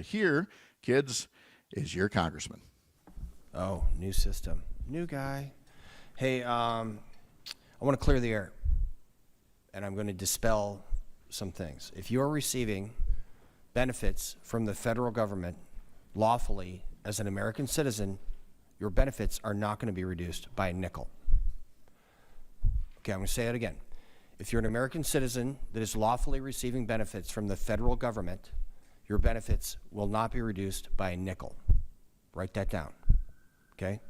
here, kids, is your congressman. Oh, new system. New guy. Hey, I want to clear the air, and I'm going to dispel some things. If you're receiving benefits from the federal government lawfully as an American citizen, your benefits are not going to be reduced by a nickel. Okay, I'm going to say it again. If you're an American citizen that is lawfully receiving benefits from the federal government, your benefits will not be reduced by a nickel. Write that down, okay?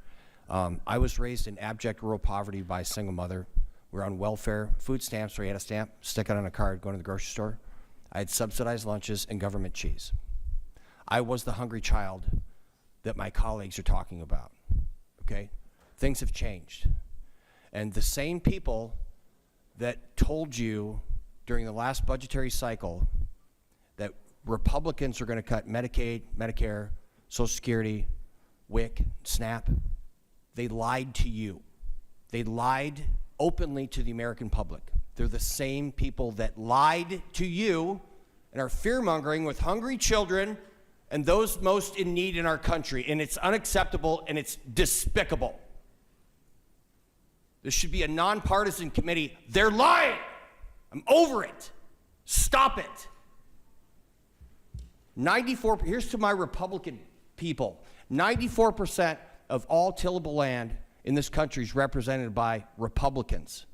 I was raised in abject rural poverty by a single mother. We were on welfare, food stamps, where you had a stamp, stick it on a card, go to the grocery store. I had subsidized lunches and government cheese. I was the hungry child that my colleagues are talking about, okay? Things have changed. And the same people that told you during the last budgetary cycle that Republicans are going to cut Medicaid, Medicare, Social Security, WIC, SNAP, they lied to you. They lied openly to the American public. They're the same people that lied to you and are fear-mongering with hungry children and those most in need in our country. And it's unacceptable and it's despicable. This should be a nonpartisan committee. They're lying. I'm over it. Stop it. 94, here's to my Republican people. 94% of all tillable land in this country is represented by Republicans.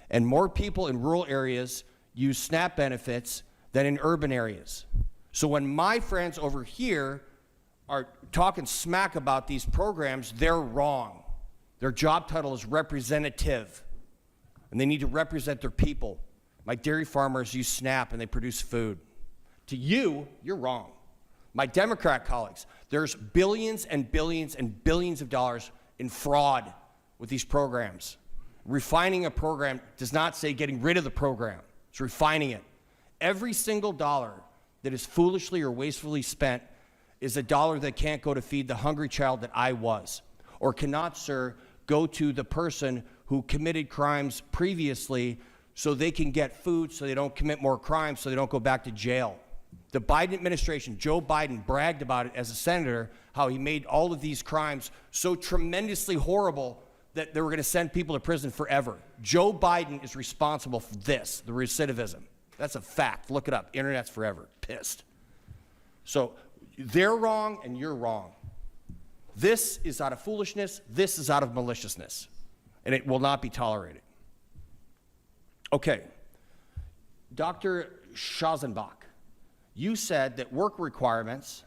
And more people in rural areas use SNAP benefits than in urban areas. So when my friends over here are talking smack about these programs, they're wrong. Their job title is representative, and they need to represent their people. My dairy farmers use SNAP and they produce food. To you, you're wrong. My Democrat colleagues, there's billions and billions and billions of dollars in fraud with these programs. Refining a program does not say getting rid of the program. It's refining it. Every single dollar that is foolishly or wastefully spent is a dollar that can't go to feed the hungry child that I was, or cannot, sir, go to the person who committed crimes previously so they can get food so they don't commit more crimes, so they don't go back to jail. The Biden administration, Joe Biden, bragged about it as a senator, how he made all of these crimes so tremendously horrible that they were going to send people to prison forever. Joe Biden is responsible for this, the recidivism. That's a fact. Look it up. Internet's forever. Pissed. So they're wrong and you're wrong. This is out of foolishness. This is out of maliciousness. And it will not be tolerated. Okay. Dr. Schazenbach, you said that work requirements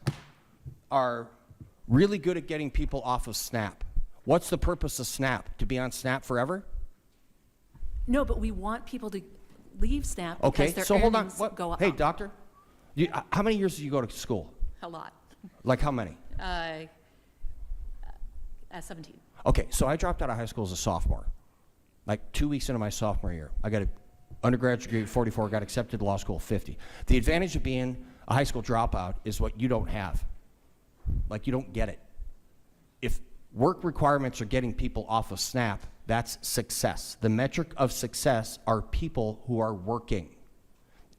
are really good at getting people off of SNAP. What's the purpose of SNAP? To be on SNAP forever? No, but we want people to leave SNAP Okay, because their so hold on. earnings go up. Hey, doctor, how many years did you go to school? A lot. Like how many? At 17. Okay, so I dropped out of high school as a sophomore. Like 2 weeks into my sophomore year. I got an undergraduate degree at 44, got accepted to law school at 50. The advantage of being a high school dropout is what you don't have. Like, you don't get it. If work requirements are getting people off of SNAP, that's success. The metric of success are people who are working.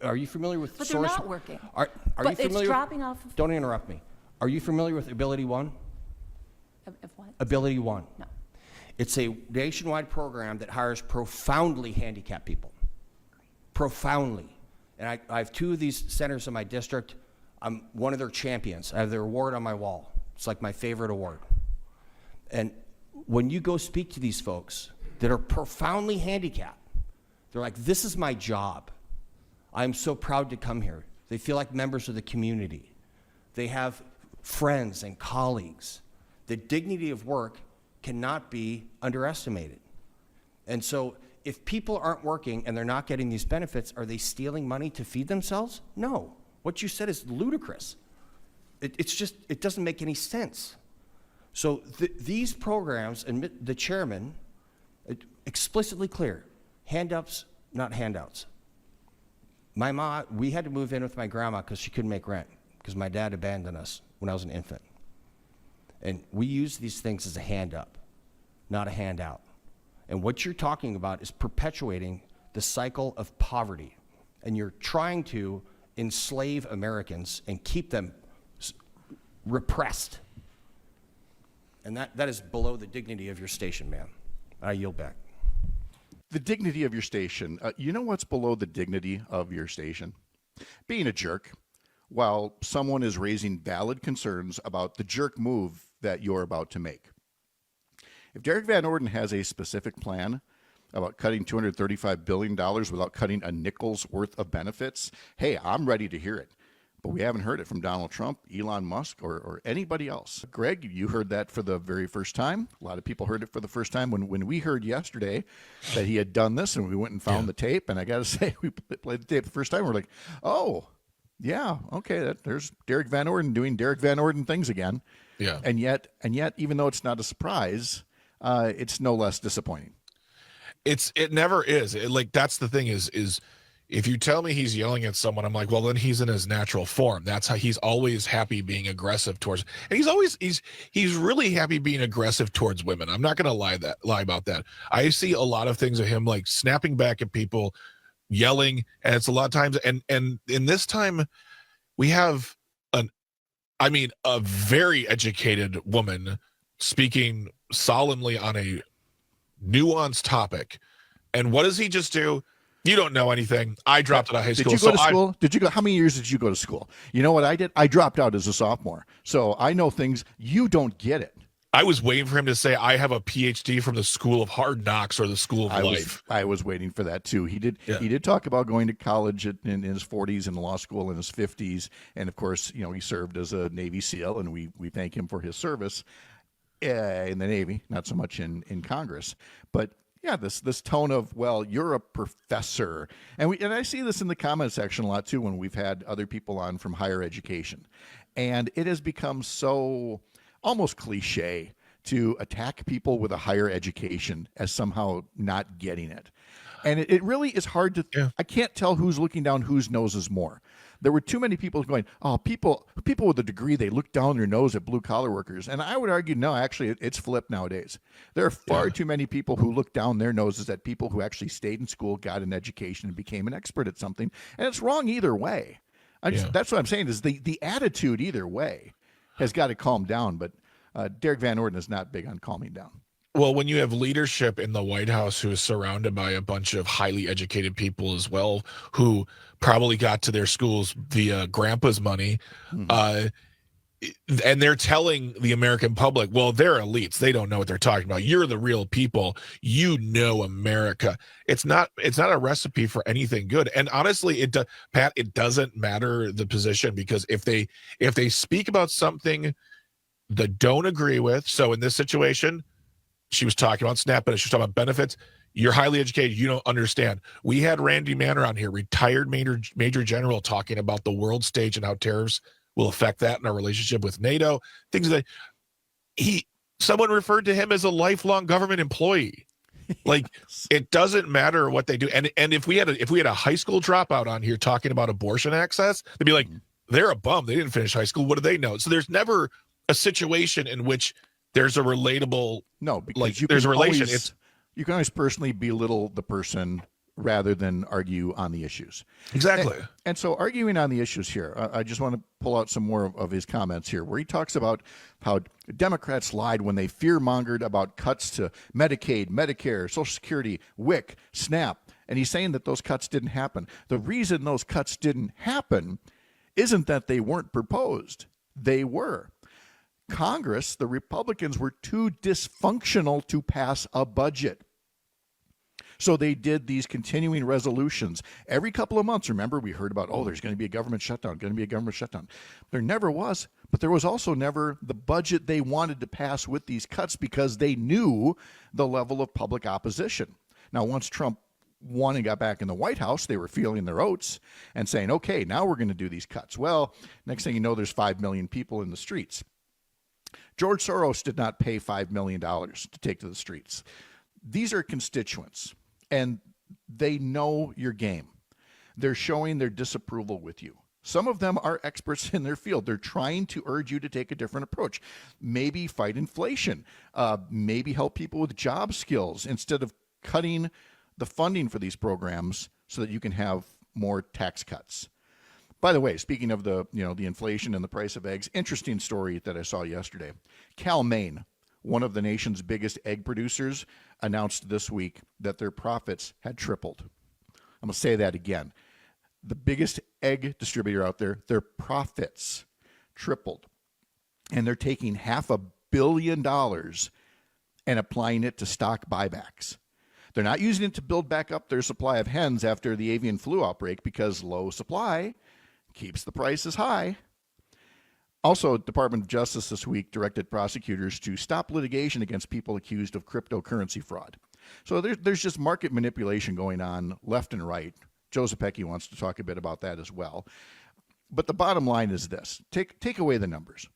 Are you familiar with But source? they're not working. Are But you familiar it's dropping off of... Don't interrupt me. Are you familiar with Ability One? Of what? Ability One. No. It's a nationwide program that hires profoundly handicapped people. Profoundly. And I have two of these centers in my district. I'm one of their champions. I have their award on my wall. It's like my favorite award. And when you go speak to these folks that are profoundly handicapped, they're like, this is my job. I'm so proud to come here. They feel like members of the community. They have friends and colleagues. The dignity of work cannot be underestimated. And so if people aren't working and they're not getting these benefits, are they stealing money to feed themselves? No. What you said is ludicrous. It doesn't make any sense. So these programs, and the chairman, explicitly clear, hand-ups, not handouts. My mom, we had to move in with my grandma because she couldn't make rent because my dad abandoned us when I was an infant. And we use these things as a hand-up, not a handout. And what you're talking about is perpetuating the cycle of poverty. And you're trying to enslave Americans and keep them repressed. And that is below the dignity of your station, man. I yield back. The dignity of your station. You know what's below the dignity of your station? Being a jerk while someone is raising valid concerns about the jerk move that you're about to make. If Derrick Van Orden has a specific plan about cutting $235 billion without cutting a nickel's worth of benefits, hey, I'm ready to hear it. But we haven't heard it from Donald Trump, Elon Musk, or anybody else. Greg, you heard that for the very first time. A lot of people heard it for the first time when we heard yesterday that he had done this, and we went and found the tape. And I got to say, we played the tape the first time. We're like, oh, yeah, okay, there's Derrick Van Orden doing Derrick Van Orden things again. Yeah. And yet, even though it's not a surprise, it's no less disappointing. It never is. That's the thing is if you tell me he's yelling at someone, I'm like, well, then he's in his natural form. That's how he's always happy being aggressive towards, and he's really happy being aggressive towards women. I'm not going to lie about that. I see a lot of things of him like snapping back at people, yelling, and it's a lot of times. And in this time, we have a very educated woman speaking solemnly on a nuanced topic. And what does he just do? You don't know anything. I dropped out of high school. Did you go to school? Did you go? How many years did you go to school? You know what I did? I dropped out as a sophomore. So I know things. You don't get it. I was waiting for him to say, I have a PhD from the School of Hard Knocks or the School of Life. I was waiting for that too. He did talk about going to college in his 40s and law school in his 50s. And of course, he served as a Navy SEAL, and we thank him for his service in the Navy, not so much in Congress. But yeah, this tone of, well, you're a professor. And I see this in the comment section a lot too when we've had other people on from higher education. And it has become so almost cliche to attack people with a higher education as somehow not getting it. And it really is hard to I can't tell who's looking down whose noses more. There were too many people going, oh, people with a degree, they look down their nose at blue-collar workers. And I would argue, no, actually, it's flipped nowadays. There are far too many people who look down their noses at people who actually stayed in school, got an education, and became an expert at something. And it's wrong either way. That's what I'm saying is the attitude either way has got to calm down. But Derrick Van Orden is not big on calming down. Well, when you have leadership in the White House who is surrounded by a bunch of highly educated people as well, who probably got to their schools via grandpa's money, and they're telling the American public, well, they're elites. They don't know what they're talking about. You're the real people. You know America. It's not a recipe for anything good. And honestly, Pat, it doesn't matter the position, because if they speak about something that don't agree with, so in this situation, she was talking about SNAP, but she was talking about benefits. You're highly educated. You don't understand. We had Randy Manor on here, retired major general, talking about the world stage and how tariffs will affect that in our relationship with NATO. Things that someone referred to him as a lifelong government employee. Like, it doesn't matter what they do. And if we had a high school dropout on here talking about abortion access, they'd be like, they're a bum. They didn't finish high school. What do they know? So there's never a situation in which there's a relatable, there's a relation. You can always personally belittle the person rather than argue on the issues. Exactly. And so arguing on the issues here, I just want to pull out some more of his comments here, where he talks about how Democrats lied when they fear-mongered about cuts to Medicaid, Medicare, Social Security, WIC, SNAP. And he's saying that those cuts didn't happen. The reason those cuts didn't happen isn't that they weren't proposed. They were. Congress, the Republicans, were too dysfunctional to pass a budget. So they did these continuing resolutions every couple of months. Remember, we heard about, there's going to be a government shutdown, There never was, but there was also never the budget they wanted to pass with these cuts, because they knew the level of public opposition. Now, once Trump won and got back in the White House, they were feeling their oats and saying, okay, now we're going to do these cuts. Well, next thing you know, there's 5 million people in the streets. George Soros did not pay $5 million to take to the streets. These are constituents, and they know your game. They're showing their disapproval with you. Some of them are experts in their field. They're trying to urge you to take a different approach. Maybe fight inflation. Maybe help people with job skills instead of cutting the funding for these programs so that you can have more tax cuts. By the way, speaking of the inflation and the price of eggs, interesting story that I saw yesterday. Cal Maine, one of the nation's biggest egg producers, announced this week that their profits had tripled. I'm going to say that again. The biggest egg distributor out there, their profits tripled. And they're taking $500 million and applying it to stock buybacks. They're not using it to build back up their supply of hens after the avian flu outbreak because low supply keeps the prices high. Also, Department of Justice this week directed prosecutors to stop litigation against people accused of cryptocurrency fraud. So there's just market manipulation going on left and right. Joe Zepecki wants to talk a bit about that as well. But the bottom line is this. Take away the numbers.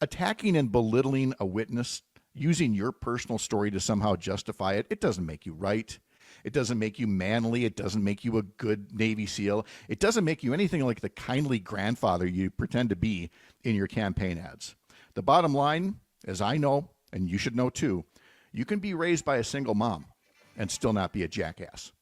Attacking and belittling a witness, using your personal story to somehow justify it, it doesn't make you right. It doesn't make you manly. It doesn't make you a good Navy SEAL. It doesn't make you anything like the kindly grandfather you pretend to be in your campaign ads. The bottom line, as I know, and you should know too, you can be raised by a single mom and still not be a jackass.